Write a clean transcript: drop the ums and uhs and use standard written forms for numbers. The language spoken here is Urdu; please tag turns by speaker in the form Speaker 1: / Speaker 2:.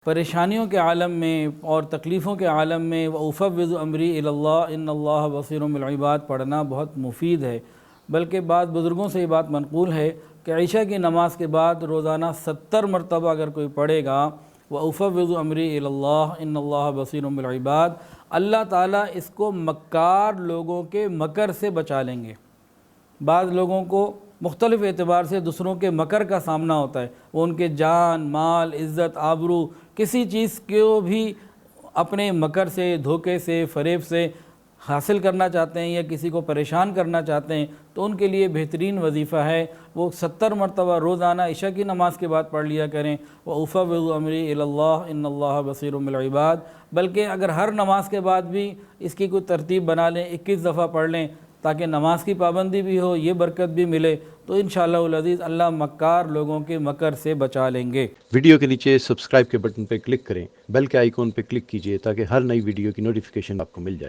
Speaker 1: پریشانیوں کے عالم میں اور تکلیفوں کے عالم میں وَأُفَوِّضُ أَمْرِي إِلَى اللَّهِ إِنَّ اللَّهَ بَصِيرٌ بِالْعِبَادِ پڑھنا بہت مفید ہے، بلکہ بعض بزرگوں سے یہ بات منقول ہے کہ عشاء کی نماز کے بعد روزانہ 70 مرتبہ اگر کوئی پڑھے گا وَأُفَوِّضُ أَمْرِي إِلَى اللَّهِ إِنَّ اللَّهَ بَصِيرٌ بِالْعِبَادِ، اللہ تعالیٰ اس کو مکار لوگوں کے مکر سے بچا لیں گے۔ بعض لوگوں کو مختلف اعتبار سے دوسروں کے مکر کا سامنا ہوتا ہے، وہ ان کے جان، مال، عزت، آبرو، کسی چیز کو بھی اپنے مکر سے، دھوکے سے، فریب سے حاصل کرنا چاہتے ہیں یا کسی کو پریشان کرنا چاہتے ہیں، تو ان کے لیے بہترین وظیفہ ہے وہ 70 مرتبہ روزانہ عشاء کی نماز کے بعد پڑھ لیا کریں وَأُفَوِّضُ أَمْرِي إِلَى اللَّهِ إِنَّ اللَّهَ بَصِيرٌ بِالْعِبَادِ۔ بلکہ اگر ہر نماز کے بعد بھی اس کی کوئی ترتیب بنا لیں، 21 دفعہ پڑھ لیں تاکہ نماز کی پابندی بھی ہو، یہ برکت بھی ملے، تو انشاءاللہ العزیز اللہ مکار لوگوں کے مکر سے بچا لیں گے۔
Speaker 2: ویڈیو کے نیچے سبسکرائب کے بٹن پہ کلک کریں، بیل کے آئیکن پہ کلک کیجئے تاکہ ہر نئی ویڈیو کی نوٹیفیکیشن آپ کو مل جائے۔